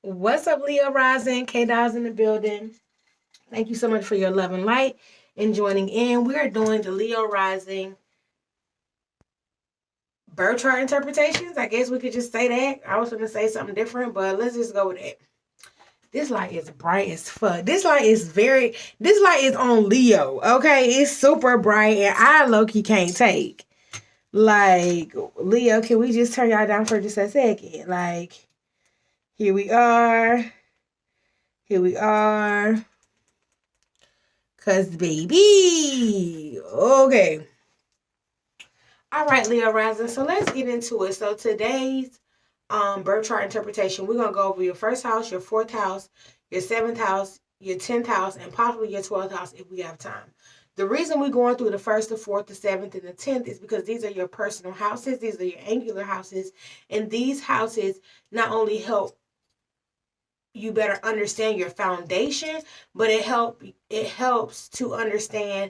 What's up, Leo Rising? K-Dawes in the building. Thank you so much for your love and light and joining in. We are doing the Leo Rising birth chart interpretations. I guess we could just say that. I was going to say something different, but let's just go with it. This light is bright as fuck. This light is on Leo, okay? It's super bright and I low-key can't take. Like, Leo, can we just turn y'all down for just a second? Like, here we are. Here we are. Cause baby. Okay. All right, Leo Rising. So let's get into it. So today's birth chart interpretation, we're gonna go over your first house, your fourth house, your seventh house, your 10th house, and possibly your 12th house if we have time. The reason we're going through the first, the fourth, the seventh, and the 10th is because these are your personal houses, these are your angular houses, and these houses not only help you better understand your foundation, but it helps to understand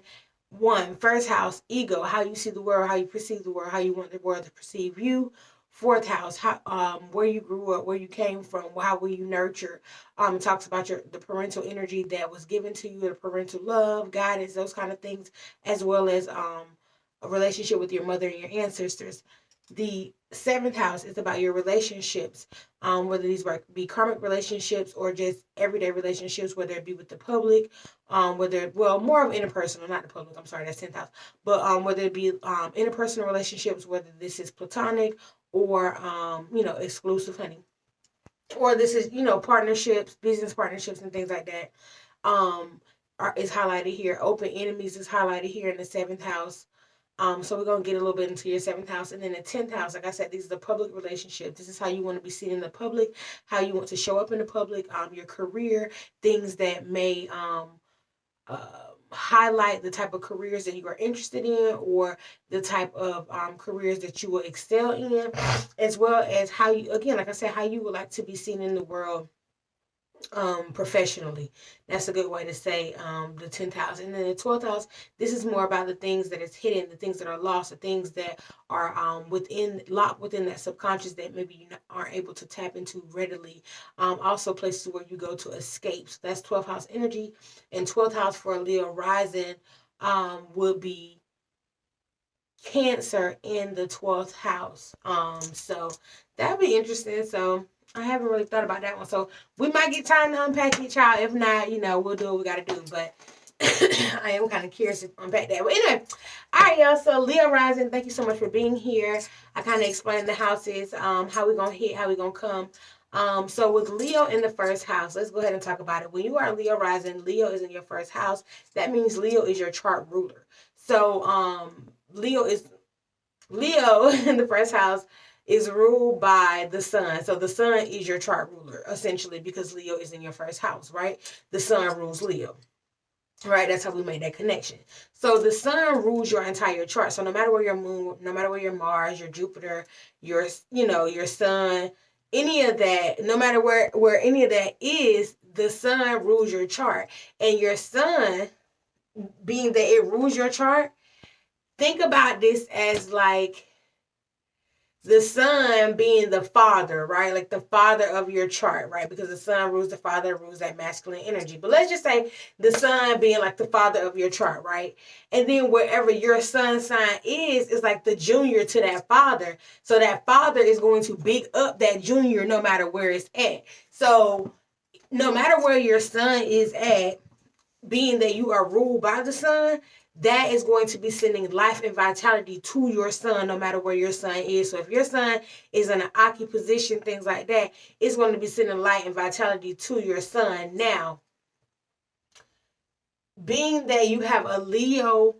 one, first house, ego, how you see the world, how you perceive the world, how you want the world to perceive you. Fourth house, how where you grew up, where you came from, how were you nurtured. It talks about the parental energy that was given to you, the parental love, guidance, those kind of things, as well as a relationship with your mother and your ancestors. The seventh house is about your relationships, whether these be karmic relationships or just everyday relationships, whether it be with the public, more of interpersonal, not the public. I'm sorry, that's 10th house, but whether it be interpersonal relationships, whether this is platonic or exclusive, honey, or this is partnerships, business partnerships, and things like that. Is highlighted here. Open enemies is highlighted here in the seventh house. So we're gonna get a little bit into your seventh house, and then the 10th house. Like I said, these are the public relationships. This is how you want to be seen in the public, how you want to show up in the public. Your career, things that may highlight the type of careers that you are interested in, or the type of careers that you will excel in, as well as how you, again, like I said, how you would like to be seen in the world professionally. That's a good way to say the 10th house. And then the 12th house, this is more about the things that is hidden, the things that are lost, the things that are locked within that subconscious that maybe you aren't able to tap into readily. Also places where you go to escape. So that's 12th house energy. And 12th house for a Leo rising would be Cancer in the 12th house. So that'd be interesting. So I haven't really thought about that one. So we might get time to unpack each child. If not, we'll do what we gotta do. But I am kind of curious to unpack that. But anyway, all right, y'all. So Leo rising, thank you so much for being here. I kind of explained the houses, how we gonna hit, how we gonna come. So with Leo in the first house, let's go ahead and talk about it. When you are Leo rising, Leo is in your first house. That means Leo is your chart ruler. So Leo in the first house is ruled by the sun. So the sun is your chart ruler, essentially, because Leo is in your first house, right? The sun rules Leo. Right, that's how we made that connection. So the sun rules your entire chart. So no matter where your moon, no matter where your Mars, your Jupiter, your sun, any of that, no matter where any of that is, the sun rules your chart. And your sun, being that it rules your chart, think about this as like the sun being the father, right? Like the father of your chart, right? Because the sun rules the father, rules that masculine energy. But let's just say the sun being like the father of your chart, right? And then wherever your sun sign is like the junior to that father. So that father is going to big up that junior no matter where it's at. So no matter where your sun is at, being that you are ruled by the sun, that is going to be sending life and vitality to your sun no matter where your sun is. So if your sun is in an Aki position, things like that, it's going to be sending light and vitality to your sun. Now, being that you have a Leo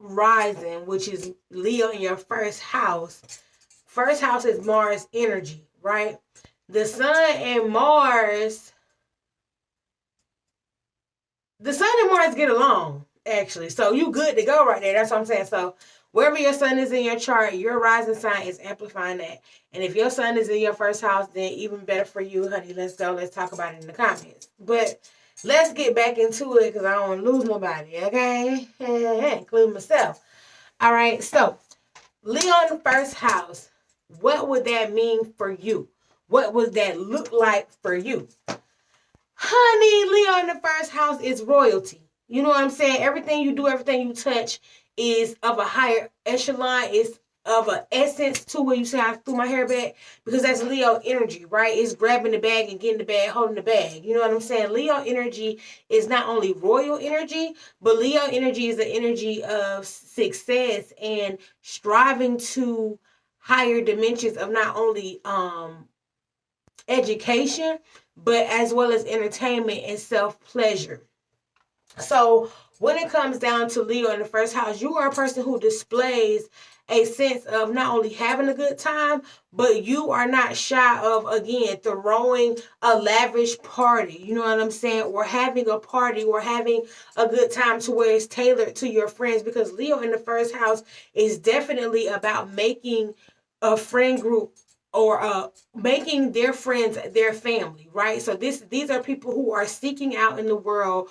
rising, which is Leo in your first house is Mars energy, right? The sun and Mars get along, actually. So you good to go right there. That's what I'm saying. So wherever your sun is in your chart, your rising sign is amplifying that. And if your sun is in your first house, then even better for you, honey. Let's go. Let's talk about it in the comments. But let's get back into it because I don't want to lose nobody, okay? Including myself. All right. So Leo in the first house, what would that mean for you? what would that look like for you? Honey, Leo in the first house is royalty. You know what I'm saying? Everything you do, everything you touch is of a higher echelon. It's of an essence to where you say I threw my hair back, because that's Leo energy, right? It's grabbing the bag and getting the bag, holding the bag. You know what I'm saying? Leo energy is not only royal energy, but Leo energy is the energy of success and striving to higher dimensions of not only education, but as well as entertainment and self-pleasure. So when it comes down to Leo in the first house, you are a person who displays a sense of not only having a good time, but you are not shy of, again, throwing a lavish party, you know what I'm saying, or having a party or having a good time to where it's tailored to your friends, because Leo in the first house is definitely about making a friend group, or making their friends their family, right? So these are people who are seeking out in the world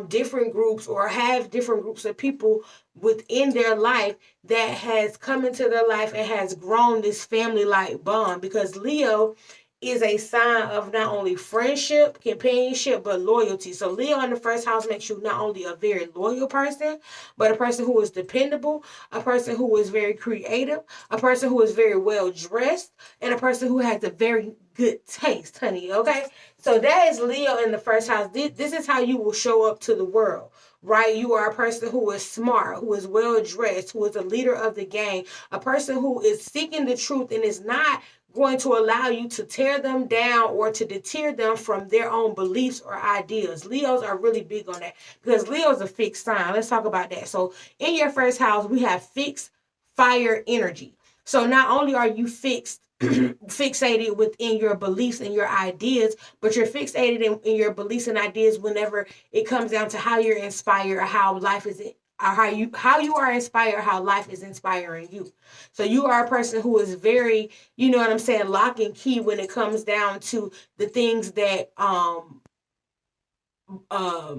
different groups, or have different groups of people within their life that has come into their life and has grown this family-like bond, because Leo is a sign of not only friendship, companionship, but loyalty. So Leo in the first house makes you not only a very loyal person, but a person who is dependable, a person who is very creative, a person who is very well dressed, and a person who has a very good taste, honey, okay? So that is Leo in the first house. This is how you will show up to the world, right? You are a person who is smart, who is well dressed, who is a leader of the gang, a person who is seeking the truth and is not going to allow you to tear them down or to deter them from their own beliefs or ideas. Leos are really big on that, because Leo's a fixed sign. Let's talk about that. So in your first house, we have fixed fire energy. So not only are you fixated within your beliefs and your ideas, but you're fixated in your beliefs and ideas whenever it comes down to how you're inspired, or how life is, or how you are inspired, how life is inspiring you. So you are a person who is very, you know what I'm saying, lock and key when it comes down to the things that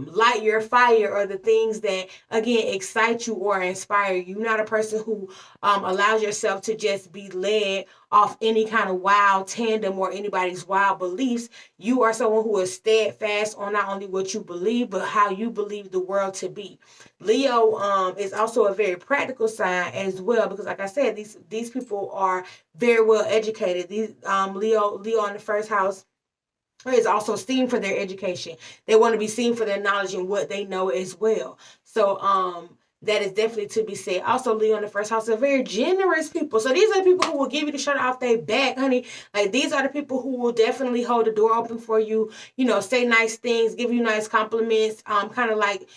light your fire, or the things that again excite you or inspire you. You're not a person who allows yourself to just be led off any kind of wild tandem or anybody's wild beliefs. You are someone who is steadfast on not only what you believe, but how you believe the world to be. Leo is also a very practical sign as well, because like I said, these people are very well educated. These Leo in the first house is also seen for their education. They want to be seen for their knowledge and what they know as well. So that is definitely to be said. Also, Leo in the first house are very generous people. So these are the people who will give you the shirt off their back, honey. Like, these are the people who will definitely hold the door open for you, you know, say nice things, give you nice compliments, kind of like,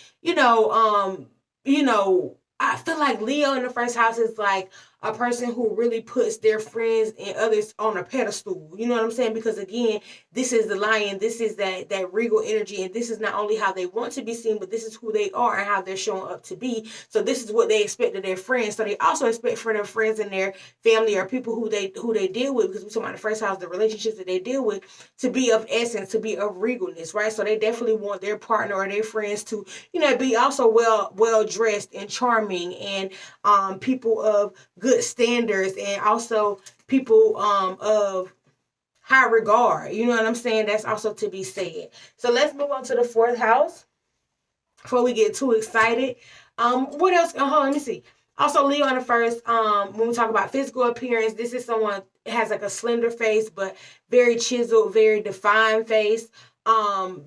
I feel like Leo in the first house is like a person who really puts their friends and others on a pedestal. You know what I'm saying? Because again, this is the lion, this is that regal energy, and this is not only how they want to be seen, but this is who they are and how they're showing up to be. So this is what they expect of their friends. So they also expect for their friends and their family, or people who they deal with, because we're talking about the first house, the relationships that they deal with, to be of essence, to be of regalness, right? So they definitely want their partner or their friends to, be also well dressed and charming, and people of good standards, and also people of high regard. You know what I'm saying? That's also to be said. So let's move on to the fourth house before we get too excited. What else? Let me see. Also, Leo in the first, when we talk about physical appearance, this is someone has like a slender face, but very chiseled, very defined face.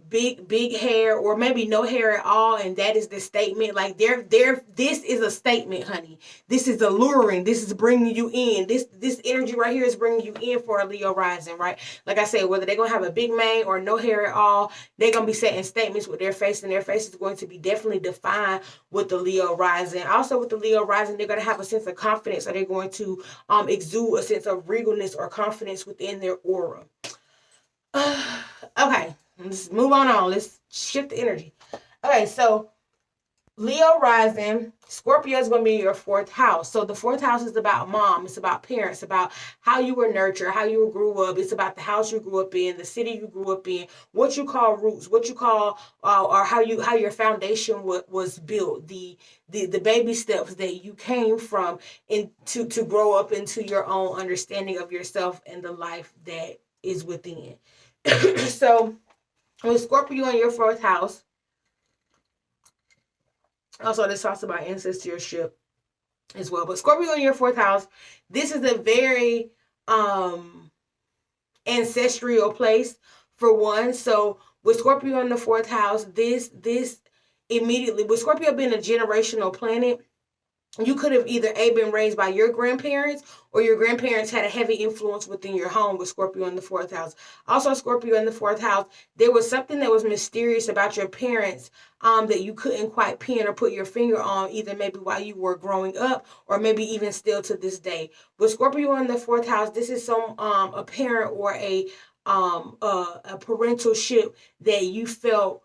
Big hair, or maybe no hair at all, and that is the statement. Like, this is a statement, honey. This is alluring. This is bringing you in. This energy right here is bringing you in for a Leo rising, right? Like I said, whether they're gonna have a big mane or no hair at all, they're gonna be setting statements with their face, and their face is going to be definitely defined with the Leo rising. Also, with the Leo rising, they're gonna have a sense of confidence, or they're going to exude a sense of regalness or confidence within their aura. Okay, let's move on. Let's shift the energy. Okay, so Leo rising, Scorpio is going to be your fourth house. So the fourth house is about mom. It's about parents, about how you were nurtured, how you grew up. It's about the house you grew up in, the city you grew up in, what you call roots, what you call, or how your foundation was built, the baby steps that you came from to grow up into your own understanding of yourself and the life that is within. So with Scorpio in your fourth house, also this talks about ancestorship as well. But Scorpio in your fourth house, this is a very ancestral place for one. So with Scorpio in the fourth house, this immediately, with Scorpio being a generational planet, you could have either been raised by your grandparents, or your grandparents had a heavy influence within your home with Scorpio in the fourth house. Also, Scorpio in the fourth house, there was something that was mysterious about your parents that you couldn't quite pin or put your finger on, either maybe while you were growing up or maybe even still to this day. With Scorpio in the fourth house, this is some a parent or a parental ship that you felt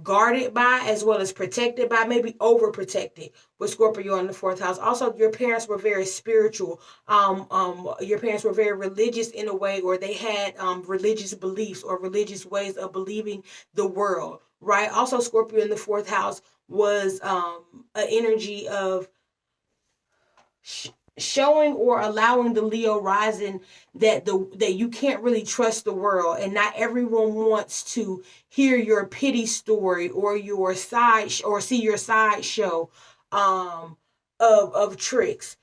guarded by, as well as protected by, maybe overprotected with Scorpio in the fourth house. Also, your parents were very spiritual. Your parents were very religious in a way, or they had religious beliefs or religious ways of believing the world, right? Also, Scorpio in the fourth house was an energy of showing or allowing the Leo rising that you can't really trust the world, and not everyone wants to hear your pity story or your side or see your sideshow of tricks.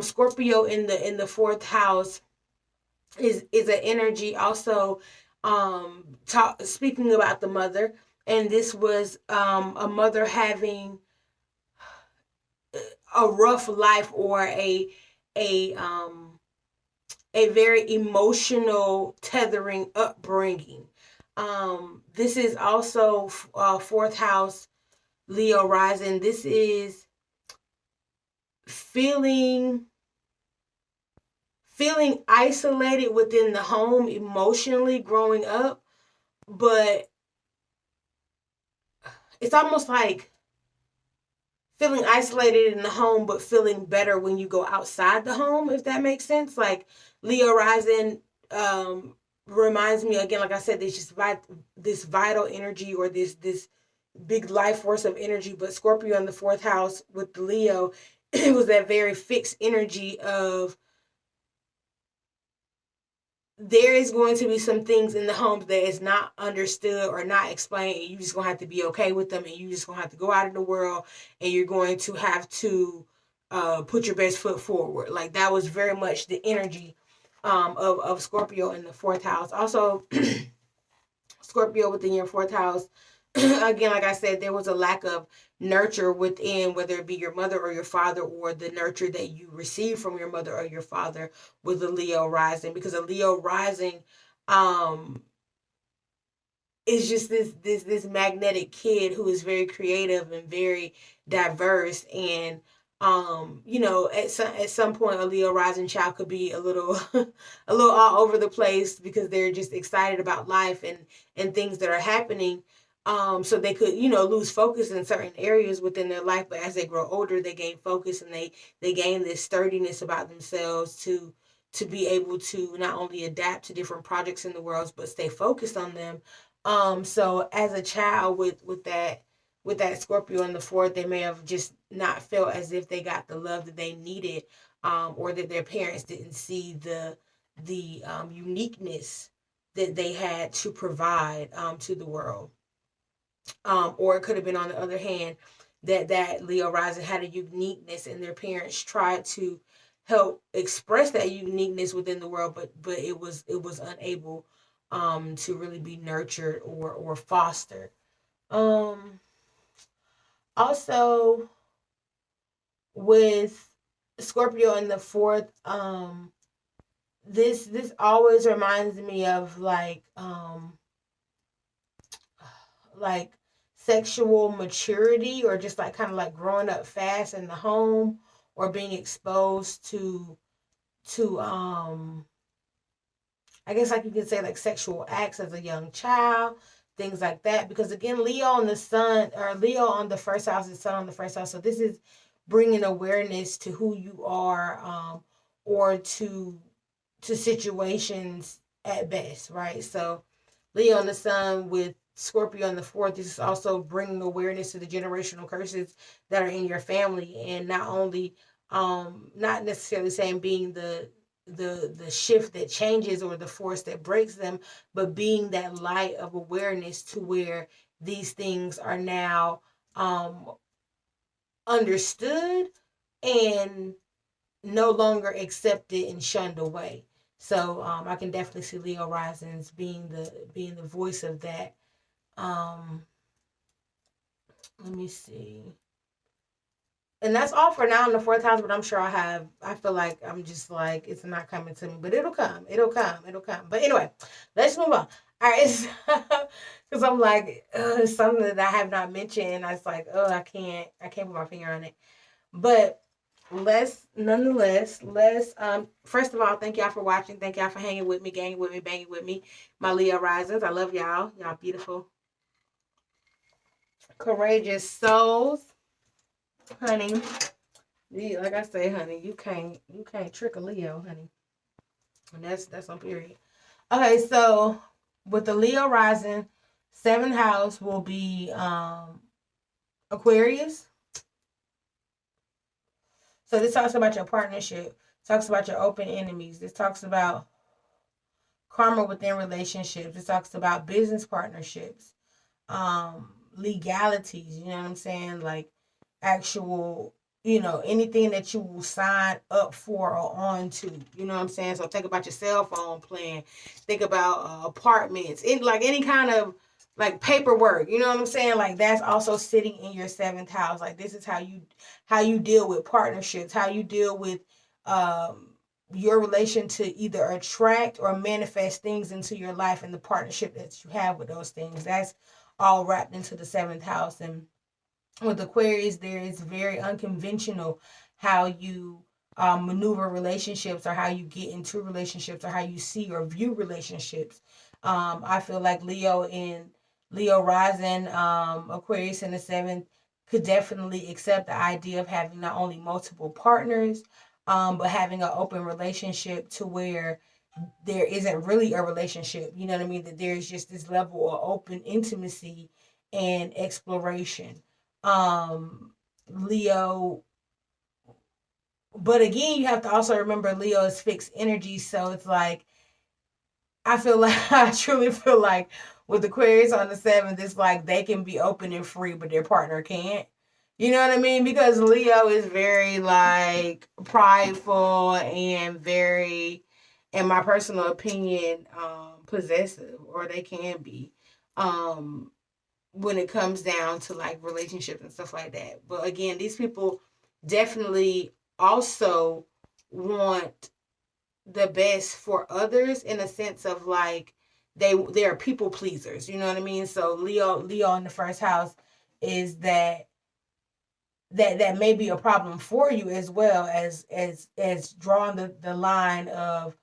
Scorpio in the fourth house is an energy also speaking about the mother, and this was a mother having a rough life, or a very emotional tethering upbringing. This is also fourth house Leo rising. This is feeling isolated within the home emotionally growing up, but it's almost like feeling isolated in the home, but feeling better when you go outside the home, if that makes sense. Like Leo rising reminds me, again, like I said, this vital energy, or this big life force of energy. But Scorpio in the fourth house with the Leo, it was that very fixed energy of, there is going to be some things in the homes that is not understood or not explained, and you just gonna have to be okay with them, and you just gonna have to go out in the world, and you're going to have to put your best foot forward. Like, that was very much the energy of Scorpio in the fourth house. Also, Scorpio within your fourth house, again, like I said, there was a lack of nurture within, whether it be your mother or your father, or the nurture that you receive from your mother or your father with a Leo rising. Because a Leo rising is just this magnetic kid who is very creative and very diverse. And at some point, a Leo rising child could be a little a little all over the place, because they're just excited about life and things that are happening. So they could, lose focus in certain areas within their life, but as they grow older, they gain focus, and they gain this sturdiness about themselves to be able to not only adapt to different projects in the world, but stay focused on them. So as a child with that Scorpio in the fourth, they may have just not felt as if they got the love that they needed, or that their parents didn't see the uniqueness that they had to provide to the world. Or it could have been, on the other hand, that Leo rising had a uniqueness, and their parents tried to help express that uniqueness within the world, but it was unable to really be nurtured or fostered. Also, with Scorpio in the fourth, this always reminds me of like sexual maturity, or just like kind of like growing up fast in the home, or being exposed to I guess, like, you could say, like, sexual acts as a young child, things like that. Because again, Leo on the sun, or Leo on the first house, is sun on the first house. So this is bringing awareness to who you are, or to situations at best, right? So Leo on the sun with Scorpio on the fourth, this is also bringing awareness to the generational curses that are in your family, and not only, not necessarily saying being the the shift that changes or the force that breaks them, but being that light of awareness to where these things are now understood and no longer accepted and shunned away. So I can definitely see Leo risings being the voice of that. Let me see. And that's all for now in the fourth house, but I'm sure I feel like I'm just like, it's not coming to me, but it'll come. It'll come. It'll come. But anyway, let's move on. All right. Because I'm like, it's something that I have not mentioned. And I was like, oh, I can't put my finger on it. But nonetheless, first of all, thank y'all for watching. Thank y'all for hanging with me, ganging with me, banging with me. My Leo risers. I love y'all. Y'all beautiful, courageous souls. Honey, like I say, honey, you can't trick a Leo, honey. And that's on period. Okay, so with the Leo rising, seventh house will be Aquarius. So this talks about your partnership, talks about your open enemies. This talks about karma within relationships. This talks about business partnerships, legalities, you know what I'm saying? Like actual, anything that you will sign up for or on to, you know what I'm saying? So think about your cell phone plan, think about apartments, like any kind of like paperwork, you know what I'm saying? Like that's also sitting in your seventh house. Like this is how you deal with partnerships, how you deal with your relation to either attract or manifest things into your life and the partnership that you have with those things. That's all wrapped into the seventh house. And with Aquarius, there is very unconventional how you maneuver relationships or how you get into relationships or how you see or view relationships. I feel like Leo rising, Aquarius in the seventh could definitely accept the idea of having not only multiple partners, but having an open relationship to where there isn't really a relationship. You know what I mean? That there's just this level of open intimacy and exploration. Leo, but again, you have to also remember Leo is fixed energy, so it's like I truly feel like with Aquarius on the seventh, it's like they can be open and free, but their partner can't. You know what I mean? Because Leo is very like prideful and very, in my personal opinion, possessive, or they can be. Um, when it comes down to like relationships and stuff like that. But again, these people definitely also want the best for others in a sense of like they are people pleasers, you know what I mean? So Leo in the first house is that may be a problem for you, as well as drawing the line of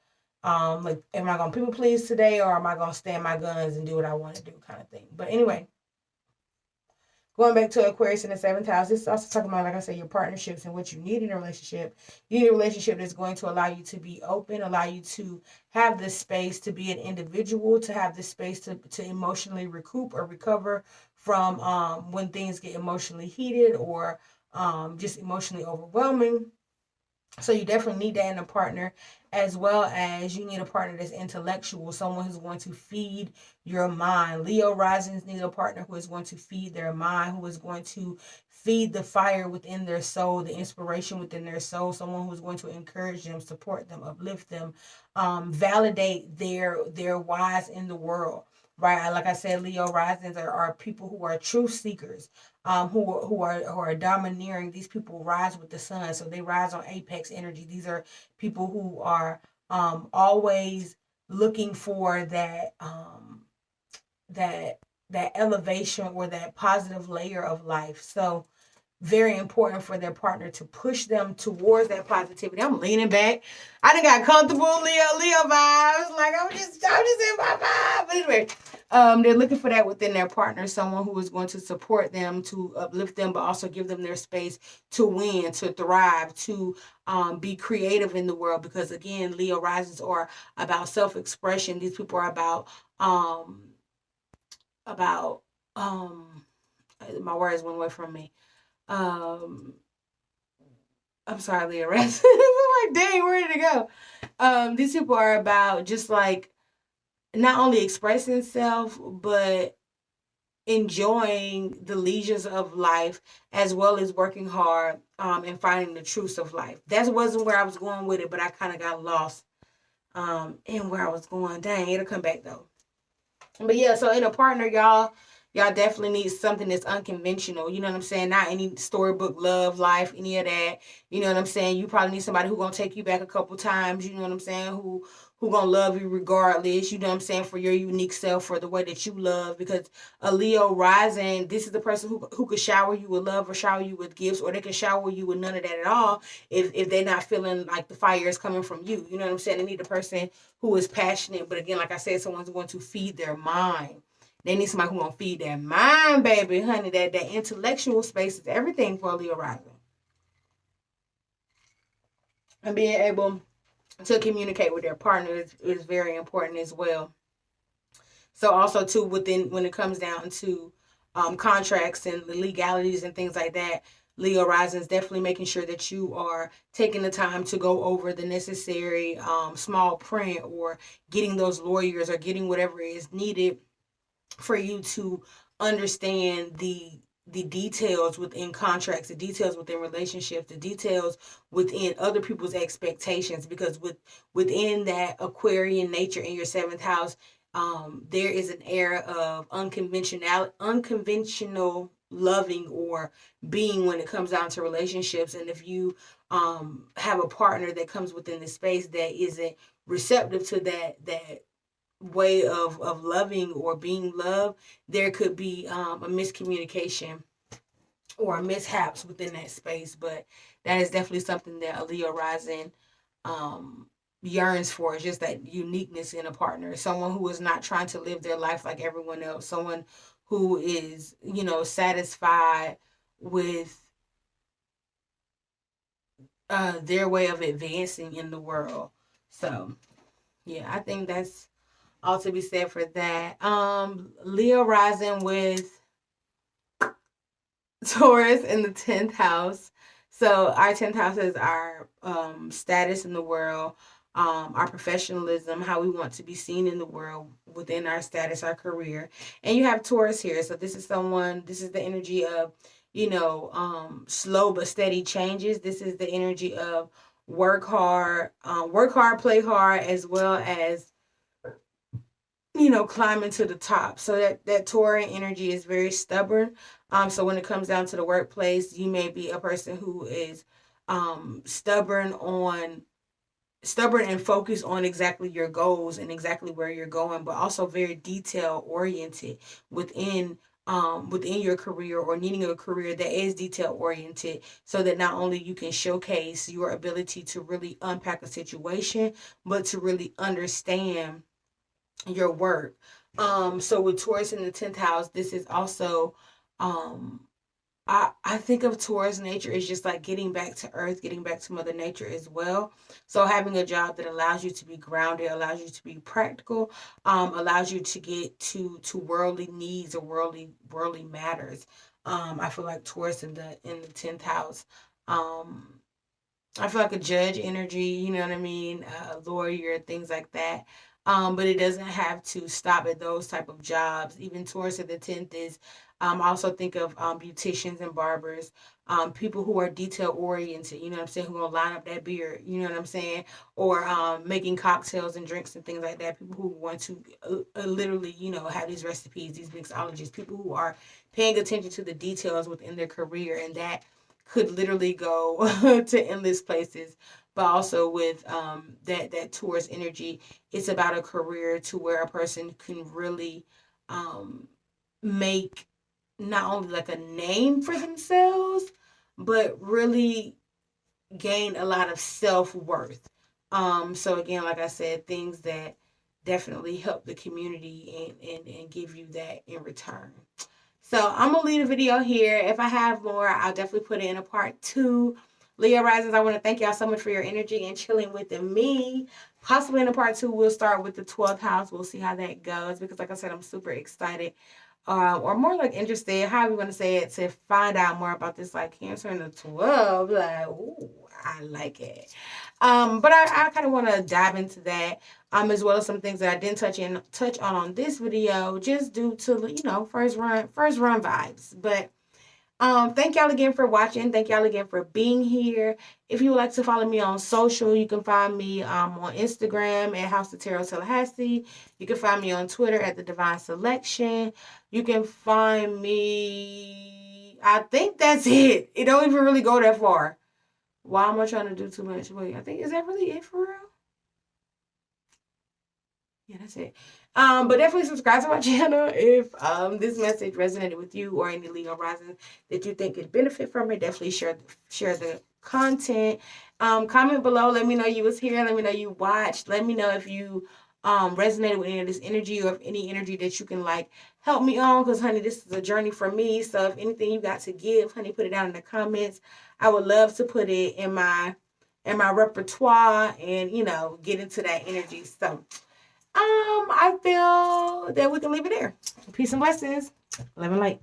like, am I gonna people please today, or am I gonna stand my guns and do what I want to do, kind of thing. But anyway, going back to Aquarius in the seventh house, this is also talking about, like I said, your partnerships and what you need in a relationship. You need a relationship that's going to allow you to be open, allow you to have this space to be an individual, to have this space to emotionally recoup or recover from when things get emotionally heated or just emotionally overwhelming. So you definitely need that in a partner, as well as you need a partner that's intellectual, someone who's going to feed your mind. Leo risings need a partner who is going to feed their mind, who is going to feed the fire within their soul, the inspiration within their soul, someone who's going to encourage them, support them, uplift them, validate their whys in the world. Right, like I said, Leo risings are people who are truth seekers, who are domineering. These people rise with the sun, so they rise on apex energy. These are people who are always looking for that elevation or that positive layer of life. So very important for their partner to push them towards that positivity. I'm leaning back. I done got comfortable, Leo vibes. Like I'm just in my vibe. But anyway, they're looking for that within their partner, someone who is going to support them, to uplift them, but also give them their space to win, to thrive, to be creative in the world. Because again, Leo risings are about self-expression. These people are about my words went away from me. I'm sorry, Leo risings. like, dang, where did it go? These people are about just like not only expressing self, but enjoying the leisures of life as well as working hard and finding the truths of life. That wasn't where I was going with it, but I kind of got lost in where I was going. Dang, it'll come back though. But yeah, so in a partner, y'all definitely need something that's unconventional. You know what I'm saying? Not any storybook love life, any of that. You know what I'm saying? You probably need somebody who gonna take you back a couple times. You know what I'm saying? Who gonna love you regardless. You know what I'm saying? For your unique self, for the way that you love. Because a Leo rising, this is the person who could shower you with love or shower you with gifts, or they can shower you with none of that at all. If they're not feeling like the fire is coming from you. You know what I'm saying? They need a person who is passionate, but again, like I said, someone's going to feed their mind. They need somebody who won't feed their mind, baby, honey. That intellectual space is everything for a Leo rising. And being able to communicate with their partner is very important as well. So also too, within when it comes down to contracts and the legalities and things like that, Leo rising is definitely making sure that you are taking the time to go over the necessary small print, or getting those lawyers, or getting whatever is needed for you to understand the details within contracts, the details within relationships, the details within other people's expectations. Because within that Aquarian nature in your seventh house, there is an era of unconventional loving or being when it comes down to relationships. And if you have a partner that comes within the space that isn't receptive to that way of loving or being loved, there could be a miscommunication or mishaps within that space. But that is definitely something that a Leo rising um, yearns for, is just that uniqueness in a partner. Someone who is not trying to live their life like everyone else. Someone who is, satisfied with their way of advancing in the world. So, yeah, I think that's all to be said for that. Leo rising with Taurus in the 10th house. So our 10th house is our status in the world, our professionalism, how we want to be seen in the world within our status, our career. And you have Taurus here. So this is the energy of, slow but steady changes. This is the energy of work hard, play hard, as well as climbing to the top. So that Taurian energy is very stubborn. So when it comes down to the workplace, you may be a person who is stubborn and focused on exactly your goals and exactly where you're going, but also very detail oriented within your career, or needing a career that is detail oriented, so that not only you can showcase your ability to really unpack a situation, but to really understand your work. So with Taurus in the 10th house, this is also um I think of Taurus nature is just like getting back to earth, getting back to Mother Nature as well. So having a job that allows you to be grounded, allows you to be practical, allows you to get to worldly needs or worldly matters. I feel like Taurus in the 10th house. Um, I feel like a judge energy, you know what I mean, a lawyer, things like that. But it doesn't have to stop at those type of jobs. Even Taurus at the 10th is, I also think of beauticians and barbers, people who are detail oriented, you know what I'm saying, who gonna line up that beard, you know what I'm saying, or making cocktails and drinks and things like that. People who want to literally, have these recipes, these mixologies, people who are paying attention to the details within their career, and that could literally go to endless places. But also with that Taurus energy, it's about a career to where a person can really make not only like a name for themselves, but really gain a lot of self worth. So again, like I said, things that definitely help the community and give you that in return. So I'm gonna leave the video here. If I have more, I'll definitely put it in a part 2. Leo Risings, I want to thank y'all so much for your energy and chilling with me. Possibly in a part 2, we'll start with the 12th house. We'll see how that goes, because like I said, I'm super excited, or more like interested, how we want to say it, to find out more about this like Cancer in the 12. Like, ooh, I like it. But I kind of want to dive into that, as well as some things that I didn't touch on this video, just due to, you know, first run vibes. But thank y'all again for watching. Thank y'all again for being here. If you would like to follow me on social, you can find me on Instagram at House of Tarot Tallahassee. You can find me on Twitter at The Divine Selection. You can find me, I think that's it. It don't even really go that far. Why am I trying to do too much? Wait, I think, is that really it for real? Yeah, that's it. But definitely subscribe to my channel if this message resonated with you, or any Leo rising that you think could benefit from it. Definitely share the content. Comment below. Let me know you was here. Let me know you watched. Let me know if you resonated with any of this energy, or if any energy that you can like help me on, because honey, this is a journey for me. So if anything you got to give, honey, put it down in the comments. I would love to put it in my repertoire and, you know, get into that energy. So I feel that we can leave it there. Peace and blessings. Love and light.